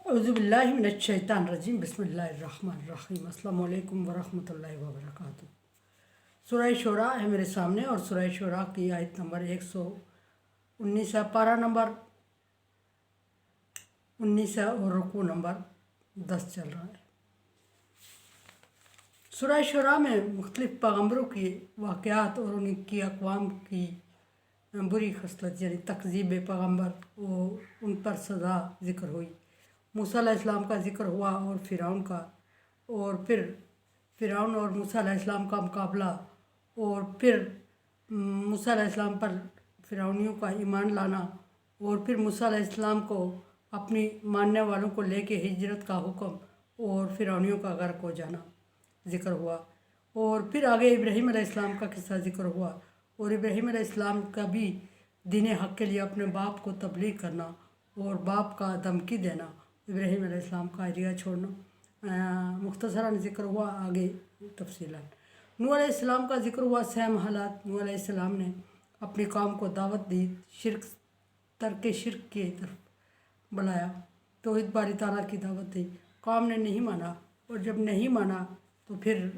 औज़ुबिल्लाहि मिनश्शैतानिर्रजीम बिस्मिल्लाहिर्रहमानिर्रहीम अस्सलामु अलैकुम वरहमतुल्लाहि वबरकातुहू। सूरह शूरा है मेरे सामने और सूरह शूरा की आयत नंबर 119 है, पारा नंबर 19 है और रुकू नंबर 10 चल रहा है। सूरह शूरा में मुख्तलिफ पैगम्बरों के वाक़यात और उनकी अक़वाम की बुरी खसलत यानी तकज़ीब पैगम्बर उन पर सज़ा ज़िक्र हुई। मूसा अलैहिस्सलाम का ज़िक्र हुआ और फ़िरौन का, और फिर फ़िरौन और मूसा अलैहिस्सलाम का मुकाबला, और फिर मूसा अलैहिस्सलाम पर फ़िरौनियों का ईमान लाना, और फिर मूसा अलैहिस्सलाम को अपनी मानने वालों को लेके हिजरत का हुक्म और फ़िरौनियों का गर्क हो जाना ज़िक्र हुआ। और फिर आगे इब्राहीम अलैहिस्सलाम का किस्सा ज़िक्र हुआ और इब्राहीम अलैहिस्सलाम का भी दीन हक़ के लिए अपने बाप को तबलीग करना और बाप का धमकी देना, इब्राहीम अलैहिस्सलाम का एरिया छोड़ना मुख्तसरन ज़िक्र हुआ। आगे तफसीलन नूह अलैहिस्सलाम का ज़िक्र हुआ। सहम हालात नूह अलैहिस्सलाम ने अपनी कौम को दावत दी, तर्क शिरक की तरफ बुलाया, तौहीद बारी ताला की दावत दी। कौम ने नहीं माना और जब नहीं माना तो फिर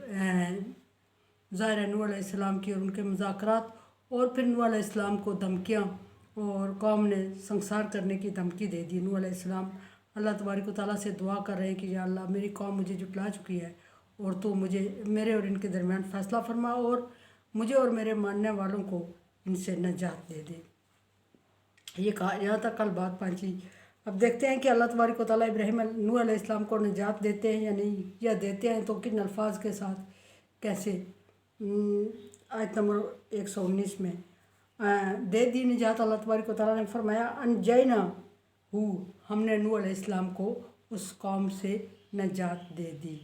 ज़ाहिर नूह अलैहिस्सलाम की और उनके मुज़ाकरात, और फिर नूह अलैहिस्सलाम को धमकियाँ और कौम ने संसार करने की धमकी दे दी। नूह अलैहिस्सलाम अल्लाह तबारक व तआला से दुआ कर रहे हैं कि या अल्लाह मेरी कौम मुझे जुटला चुकी है और तो मुझे मेरे और इनके दरमियान फ़ैसला फरमा और मुझे और मेरे मानने वालों को इनसे नजात दे दे। ये कहा, यहाँ तक कल बात पहुँची। अब देखते हैं कि अल्लाह तबारक व तआला इब्राहीम नूह अलैहिस्सलाम को नजात देते हैं या नहीं, या देते हैं तो किन अल्फाज के साथ, कैसे। आयत नंबर 119 में दे दी निजात। अल्लाह तबारक व तआला ने फरमाया अनजैना हमने नूह अलैहिस्सलाम को उस कौम से नजात दे दी।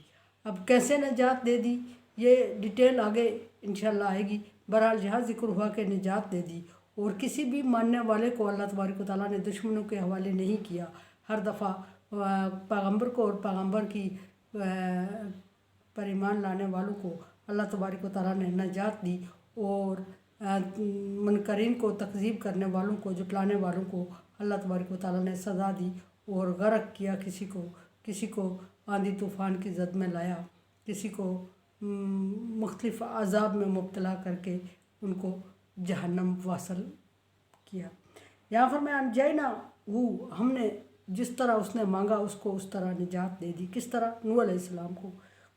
अब कैसे नजात दे दी ये डिटेल आगे इंशाल्लाह आएगी। बहरहाल जहाँ ज़िक्र हुआ कि नजात दे दी, और किसी भी मानने वाले को अल्लाह तबारक व तआला ने दुश्मनों के हवाले नहीं किया। हर दफ़ा पैगम्बर को और पैगम्बर की पर ईमान लाने वालों को अल्लाह तबारक व तआला ने नजात दी, और मुनकरीन को, तकज़ीब करने वालों को, जुटलाने वालों को अल्लाह तबारक व तआला ने सज़ा दी और गर्क किया। किसी को आंधी तूफ़ान की ज़द में लाया, किसी को मुख्तलिफ अज़ाब में मुब्तला करके उनको जहन्नम वासल किया। यहाँ पर मैं अनजैना हमने जिस तरह उसने मांगा उसको उस तरह निजात दे दी। किस तरह? नूह अलैहिस्सलाम को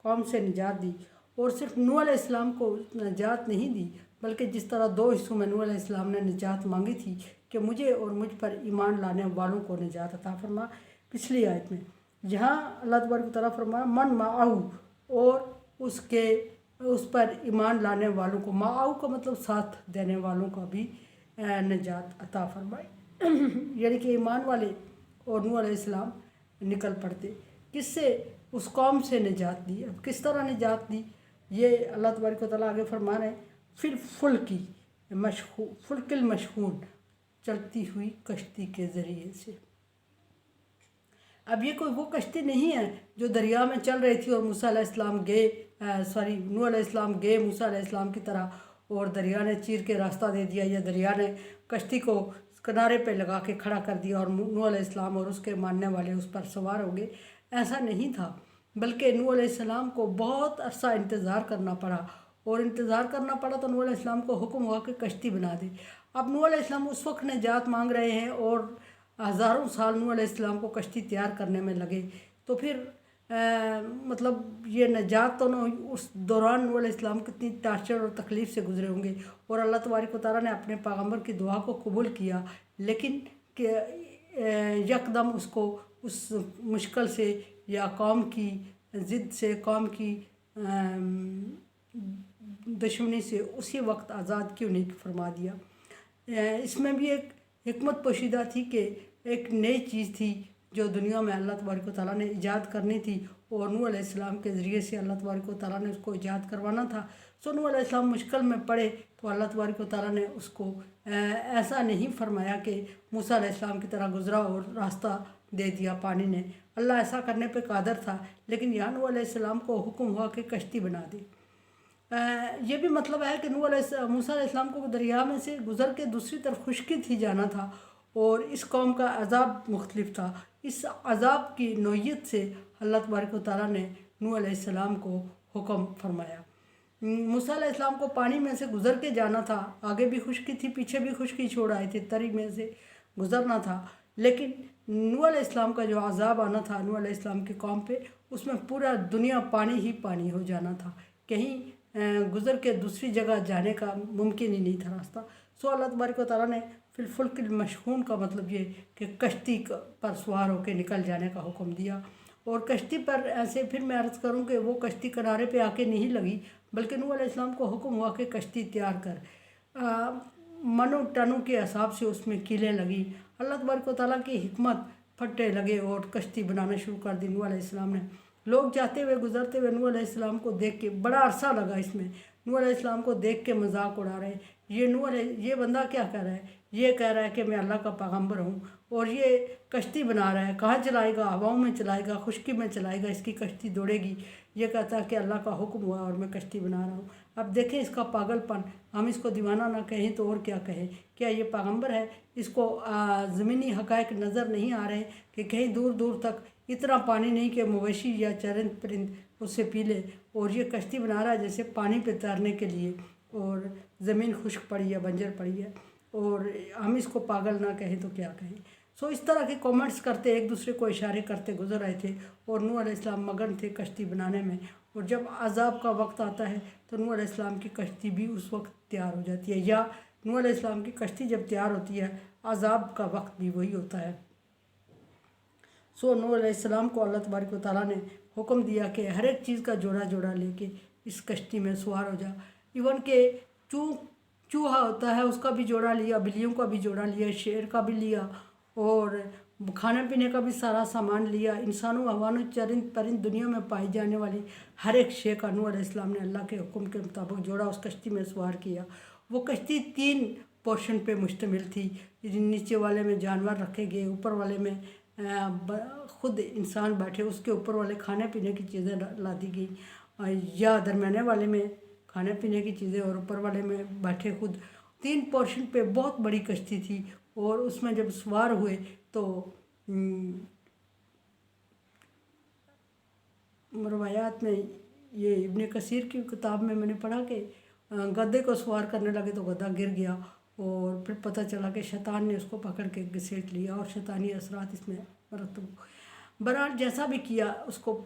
कौम से निजात दी, और सिर्फ नूह अलैहिस्सलाम को निजात नहीं दी बल्कि जिस तरह दो हिस्सों में नूह अलैहिस्सलाम ने निजात मांगी थी कि मुझे और मुझ पर ईमान लाने वालों को निजात अता फरमा। पिछली आयत में जहाँ अल्लाह तबारक व तआला फरमा मन माऊ, और उसके उस पर ईमान लाने वालों को, माऊ का मतलब साथ देने वालों का भी निजात अता फरमाई। यानी कि ईमान वाले और नूह अलैहिस्सलाम निकल पड़ते। किससे? उस कौम से निजात दी। अब किस तरह निजात दी ये अल्लाह तबारक व तआला आगे फरमा रहे हैं। फिर फुल्किल मशहून, चलती हुई कश्ती के ज़रिए से। अब ये कोई वो कश्ती नहीं है जो दरिया में चल रही थी और मूसा अलैहिस्सलाम नूह अलैहिस्सलाम गए मूसा अलैहिस्सलाम की तरह, और दरिया ने चीर के रास्ता दे दिया, या दरिया ने कश्ती को किनारे पे लगा के खड़ा कर दिया और नूह अलैहिस्सलाम और उसके मानने वाले उस पर सवार हो गए। ऐसा नहीं था, बल्कि नूह अलैहिस्सलाम को बहुत अरसा इंतज़ार करना पड़ा, और इंतज़ार करना पड़ा तो नूह अलैहिस्सलाम को हुक्म हुआ कि कश्ती बना दे। अब नूह अलैहिस्सलाम उस वक्त निजात मांग रहे हैं और हज़ारों साल नूह अलैहिस्सलाम को कश्ती तैयार करने में लगे, तो फिर मतलब ये निजात तो न, उस दौरान नूह अलैहिस्सलाम कितनी टार्चर और तकलीफ़ से गुजरे होंगे, और अल्लाह तबारक व तआला ने अपने पैगम्बर की दुआ को कबूल किया, लेकिन यकदम उसको उस मुश्किल से या कौम की ज़िद से, कौम की दुश्मनी से उसी वक्त आज़ाद क्यों नहीं फरमा दिया। इसमें भी एक हिकमत पोशीदा थी कि एक नई चीज़ थी जो दुनिया में अल्लाह तबारक व तआला ने ईजाद करनी थी, और नूह अलैहिस्सलाम के ज़रिए से अल्लाह तबारक व तआला ने उसको ईजाद करवाना था। सो नूह अलैहिस्सलाम मुश्किल में पड़े तो अल्लाह तबारक व तआला ने उसको ऐसा नहीं फरमाया कि मूसा अलैहिस्सलाम की तरह गुज़रा और रास्ता दे दिया पानी ने। अल्लाह ऐसा करने पे कादर था, लेकिन यहाँ नूह अलैहिस्सलाम को हुक्म हुआ कि कश्ती बना दे। ये भी मतलब है कि मूसा अलैहिस्सलाम को दरिया में से गुज़र के दूसरी तरफ खुशकी थी जाना था, اور اس قوم کا عذاب مختلف تھا۔ اس عذاب کی نوعیت سے اللہ تبارک و تعالیٰ نے نوح علیہ السلام کو حکم فرمایا۔ موسیٰ علیہ السلام کو پانی میں سے گزر کے جانا تھا، آگے بھی خشکی تھی، پیچھے بھی خشکی چھوڑ آئے تھے، تری میں سے گزرنا تھا، لیکن نوح علیہ السلام کا جو عذاب آنا تھا نوح علیہ السلام کی قوم پہ، اس میں پورا دنیا پانی ہی پانی ہو جانا تھا، کہیں گزر کے دوسری جگہ جانے کا ممکن ہی نہیں تھا راستہ۔ سو اللہ تبارک و تعالیٰ نے فی الفلک المشحون کا مطلب یہ کہ کشتی پر سوار ہو کے نکل جانے کا حکم دیا۔ اور کشتی پر ایسے پھر میں عرض کروں کہ وہ کشتی کنارے پہ آ کے نہیں لگی، بلکہ نوح علیہ السلام کو حکم ہوا کہ کشتی تیار کر، منو ٹنوں کے حساب سے اس میں کیلیں لگی۔ اللہ تبارک و تعالیٰ کی حکمت، پھٹے لگے اور کشتی بنانا شروع کر دی نوح علیہ السلام نے۔ لوگ جاتے ہوئے گزرتے ہوئے نوح علیہ السلام کو دیکھ کے، بڑا عرصہ لگا اس میں، نوح علیہ السلام کو دیکھ کے مذاق اڑا رہے، یہ بندہ کیا کر رہا ہے؟ یہ کہہ رہا ہے کہ میں اللہ کا پیغمبر ہوں، اور یہ کشتی بنا رہا ہے، کہاں چلائے گا؟ ہواؤں میں چلائے گا، خشکی میں چلائے گا، اس کی کشتی دوڑے گی؟ یہ کہتا ہے کہ اللہ کا حکم ہوا اور میں کشتی بنا رہا ہوں۔ اب دیکھیں اس کا پاگل پن، ہم اس کو دیوانہ نہ کہیں تو اور کیا کہیں؟ کیا یہ پیغمبر ہے؟ اس کو زمینی حقائق نظر نہیں آ رہے کہ کہیں دور دور تک اتنا پانی نہیں کہ مویشی یا چرند پرند اس سے پی لے، اور یہ کشتی بنا رہا ہے جیسے پانی پہ تیرنے کے لیے، اور زمین خشک پڑی ہے، بنجر پڑی ہے، اور ہم اس کو پاگل نہ کہیں تو کیا کہیں؟ سو اس طرح کے کامنٹس کرتے، ایک دوسرے کو اشارے کرتے گزر رہے تھے، اور نوح علیہ السلام مگن تھے کشتی بنانے میں۔ اور جب عذاب کا وقت آتا ہے تو نوح علیہ السلام کی کشتی بھی اس وقت تیار ہو جاتی ہے، یا نوح علیہ السلام کی کشتی جب تیار ہوتی ہے عذاب کا وقت بھی وہی ہوتا ہے۔ سو نوح علیہ السلام کو اللہ تبارک و تعالیٰ نے حکم دیا کہ ہر ایک چیز کا جوڑا جوڑا لے کے اس کشتی میں سوار ہو جا، ایون کہ چوہا ہوتا ہے اس کا بھی جوڑا لیا، بلیوں کا بھی جوڑا لیا، شیر کا بھی لیا، اور کھانے پینے کا بھی سارا سامان لیا، انسانوں حیوانوں چرند پرند دنیا میں پائی جانے والی ہر ایک شے کا نوح علیہ السلام نے اللہ کے حکم کے مطابق جوڑا اس کشتی میں سوار کیا۔ وہ کشتی 3 پورشن پہ مشتمل تھی، نیچے والے میں جانور رکھے گئے، اوپر والے میں خود انسان بیٹھے، اس کے اوپر والے کھانے پینے کی چیزیں لا دی گئی، یا درمیانے والے میں کھانے پینے کی چیزیں اور اوپر والے میں بیٹھے خود۔ 3 پورشن پہ بہت بڑی کشتی تھی، اور اس میں جب سوار ہوئے تو روایات میں، یہ ابن کثیر کی کتاب میں نے پڑھا کہ گدھے کو سوار کرنے لگے تو گدھا گر گیا، اور پھر پتہ چلا کہ شیطان نے اس کو پکڑ کے گھسیٹ لیا، اور شیطانی اثرات اس میں مرتب۔ بہرحال جیسا بھی کیا، اس کو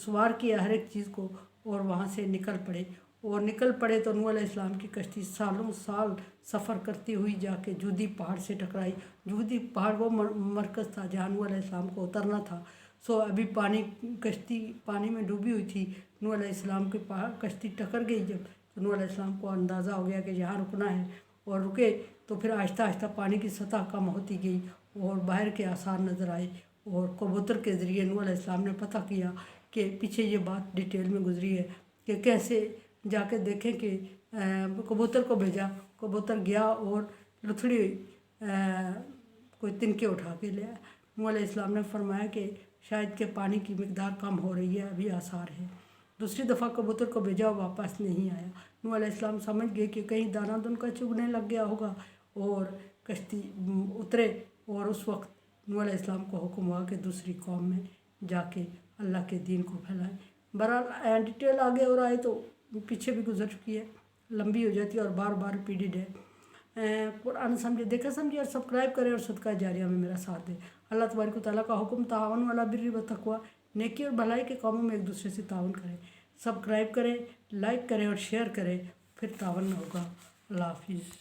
سوار کیا ہر ایک چیز کو، اور وہاں سے نکل پڑے تو نوح علیہ السلام کی کشتی سالوں سال سفر کرتی ہوئی جا کے جودی پہاڑ سے ٹکرائی۔ جودی پہاڑ وہ مرکز تھا جہاں نوح علیہ السلام کو اترنا تھا۔ سو ابھی کشتی پانی میں ڈوبی ہوئی تھی، نوح علیہ السلام کی کشتی ٹکر گئی جب، تو نوح علیہ السلام کو اندازہ ہو گیا کہ یہاں رکنا ہے، اور رکے تو پھر آہستہ آہستہ پانی کی سطح کم ہوتی گئی، اور باہر کے آثار نظر آئے، اور کبوتر کے ذریعے نوح علیہ السلام نے پتہ کیا کہ پیچھے یہ بات ڈیٹیل میں گزری ہے کہ کیسے جا کے دیکھیں کہ کبوتر کو بھیجا، کبوتر گیا اور لتھڑی کوئی تنکے اٹھا کے لیا۔ نوح علیہ السلام نے فرمایا کہ شاید کہ پانی کی مقدار کم ہو رہی ہے، ابھی آثار ہے۔ دوسری دفعہ کبوتر کو بھیجا، واپس نہیں آیا۔ نوح علیہ السلام سمجھ گئے کہ کہیں دانہ دن کا چگنے لگ گیا ہوگا، اور کشتی اترے، اور اس وقت نوح علیہ السلام کو حکم ہوا کہ دوسری قوم میں جا کے اللہ کے دین کو پھیلائیں۔ بہرحال ڈیٹیل آگے اور آئے تو پیچھے بھی گزر چکی ہے، لمبی ہو جاتی ہے اور بار بار ریپیٹڈ ہے۔ قرآن سمجھے، دیکھا سمجھے، اور سبسکرائب کریں اور صدقہ جاریہ میں میرا ساتھ دیں۔ اللہ تبارک و تعالیٰ کا حکم، تعاون علی البر والتقویٰ، نیکی اور بھلائی کے کاموں میں ایک دوسرے سے تعاون کریں۔ سبسکرائب کریں، لائک کریں اور شیئر کریں، پھر تعاون ہوگا۔ اللہ حافظ۔